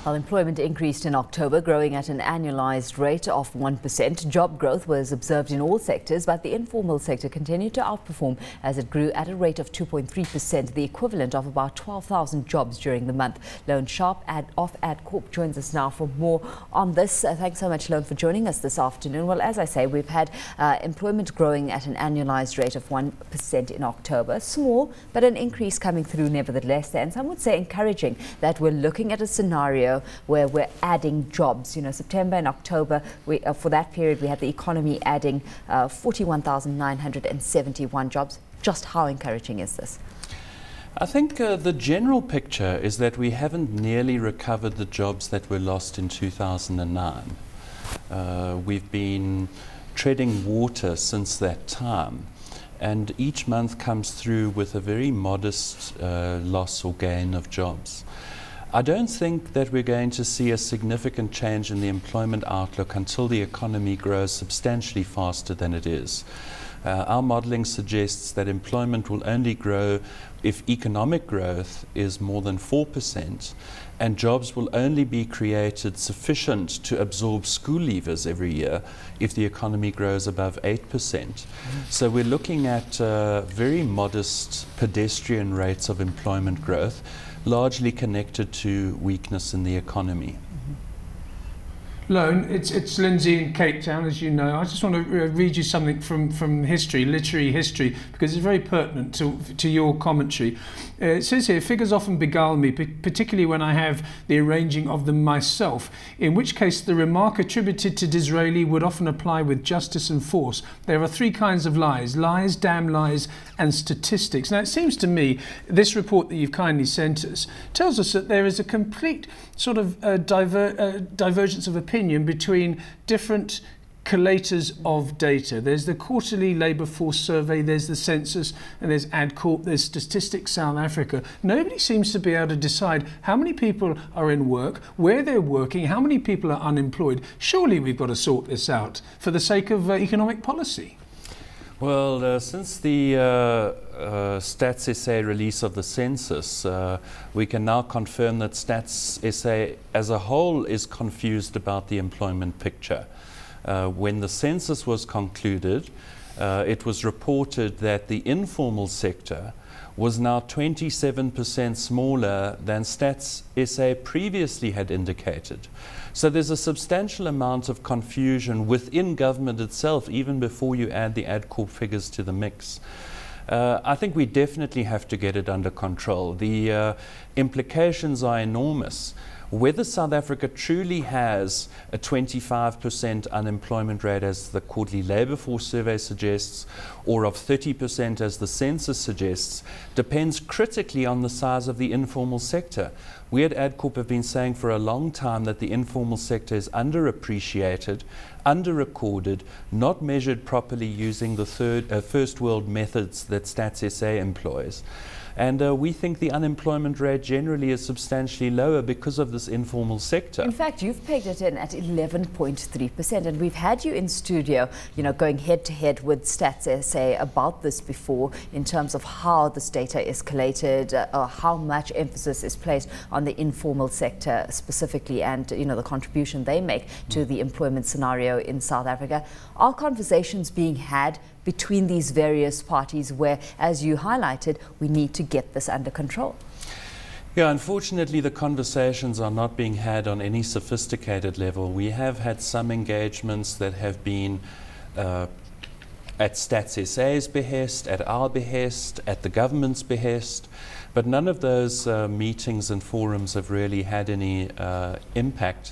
Well, employment increased in October, growing at an annualized rate of 1%. Job growth was observed in all sectors, but the informal sector continued to outperform as it grew at a rate of 2.3%, the equivalent of about 12,000 jobs during the month. Loane Sharp of Adcorp joins us now for more on this. Thanks so much, Loane, for joining us this afternoon. Well, as I say, we've had employment growing at an annualized rate of 1% in October. Small, but an increase coming through nevertheless. And some would say encouraging that we're looking at a scenario where we're adding jobs. You know, September and October, for that period, we had the economy adding 41,971 jobs. Just how encouraging is this? I think the general picture is that we haven't nearly recovered the jobs that were lost in 2009. We've been treading water since that time, and each month comes through with a very modest loss or gain of jobs. I don't think that we're going to see a significant change in the employment outlook until the economy grows substantially faster than it is. Our modelling suggests that employment will only grow if economic growth is more than 4%, and jobs will only be created sufficient to absorb school leavers every year if the economy grows above 8%. So we're looking at very modest pedestrian rates of employment growth, largely connected to weakness in the economy. Loane, it's Lindsay in Cape Town, as you know. I just want to read you something from history, literary history, because it's very pertinent to your commentary. It says here, figures often beguile me, particularly when I have the arranging of them myself, in which case the remark attributed to Disraeli would often apply with justice and force. There are three kinds of lies: lies, damn lies, and statistics. Now, it seems to me this report that you've kindly sent us tells us that there is a complete sort of divergence of opinion between different collators of data. There's the quarterly labour force survey, there's the census, and there's Adcorp, there's Statistics South Africa. Nobody seems to be able to decide how many people are in work, where they're working, how many people are unemployed. Surely we've got to sort this out for the sake of economic policy. Well, since the Stats SA release of the census, we can now confirm that Stats SA as a whole is confused about the employment picture. When the census was concluded, it was reported that the informal sector was now 27% smaller than Stats SA previously had indicated. So there's a substantial amount of confusion within government itself, even before you add the Adcorp figures to the mix. I think we definitely have to get it under control. The implications are enormous. Whether South Africa truly has a 25% unemployment rate, as the quarterly labour force survey suggests, or of 30% as the census suggests, depends critically on the size of the informal sector. We at Adcorp have been saying for a long time that the informal sector is underappreciated, under-recorded, not measured properly using the first world methods that Stats SA employs. And we think the unemployment rate generally is substantially lower because of this informal sector. In fact, you've pegged it in at 11.3%, and we've had you in studio, you know, going head to head with Stats SA about this before, in terms of how this data is collated, how much emphasis is placed on the informal sector specifically, and you know the contribution they make to the employment scenario in South Africa. Are conversations being had between these various parties where, as you highlighted, we need to get this under control? Yeah, unfortunately the conversations are not being had on any sophisticated level. We have had some engagements that have been at Stats SA's behest, at our behest, at the government's behest, but none of those meetings and forums have really had any impact.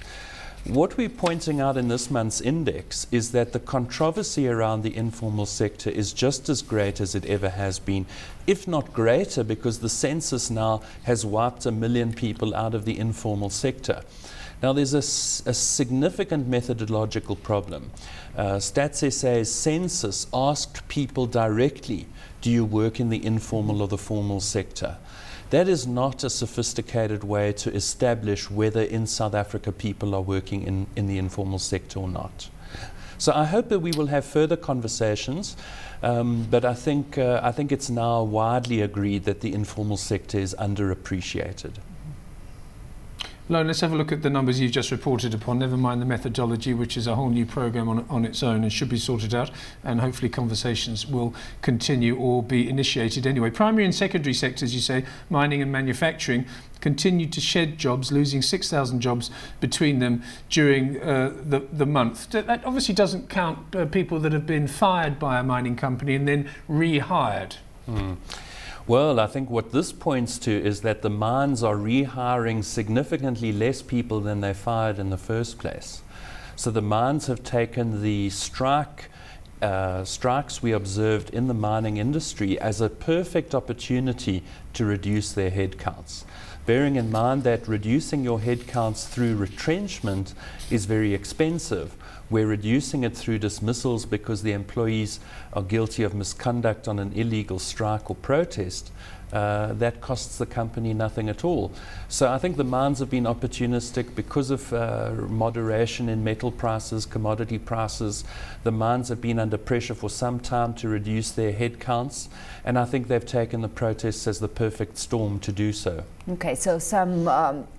What we're pointing out in this month's index is that the controversy around the informal sector is just as great as it ever has been, if not greater, because the census now has wiped 1 million people out of the informal sector. Now, there's a significant methodological problem. Stats SA's census asked people directly, do you work in the informal or the formal sector? That is not a sophisticated way to establish whether in South Africa people are working in the informal sector or not. So I hope that we will have further conversations, but I think it's now widely agreed that the informal sector is underappreciated. Loane, let's have a look at the numbers you've just reported upon, never mind the methodology, which is a whole new programme on its own and should be sorted out, and hopefully conversations will continue or be initiated anyway. Primary and secondary sectors, you say, mining and manufacturing, continued to shed jobs, losing 6,000 jobs between them during the month. That obviously doesn't count people that have been fired by a mining company and then rehired. Well, I think what this points to is that the mines are rehiring significantly less people than they fired in the first place. So the mines have taken the strikes we observed in the mining industry as a perfect opportunity to reduce their headcounts. Bearing in mind that reducing your headcounts through retrenchment is very expensive. We're reducing it through dismissals because the employees are guilty of misconduct on an illegal strike or protest. That costs the company nothing at all. So I think the mines have been opportunistic because of moderation in metal prices, commodity prices. The mines have been under pressure for some time to reduce their headcounts, and I think they've taken the protests as the perfect storm to do so. Okay, so some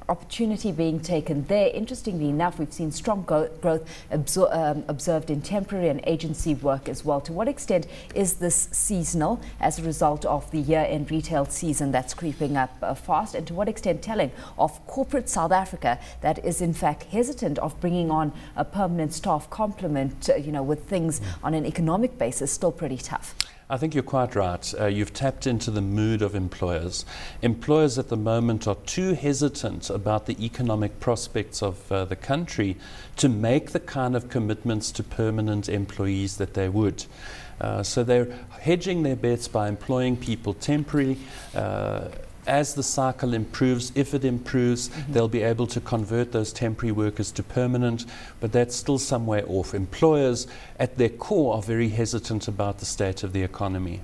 opportunity being taken there. Interestingly enough, we've seen strong growth observed in temporary and agency work as well. To what extent is this seasonal as a result of the year-end retail season that's creeping up fast, and to what extent telling of corporate South Africa that is in fact hesitant of bringing on a permanent staff complement, with things on an economic basis still pretty tough? I think you're quite right. You've tapped into the mood of employers. Employers at the moment are too hesitant about the economic prospects of the country to make the kind of commitments to permanent employees that they would. So they're hedging their bets by employing people temporarily. As the cycle improves, if it improves, they'll be able to convert those temporary workers to permanent, but that's still some way off. Employers at their core are very hesitant about the state of the economy.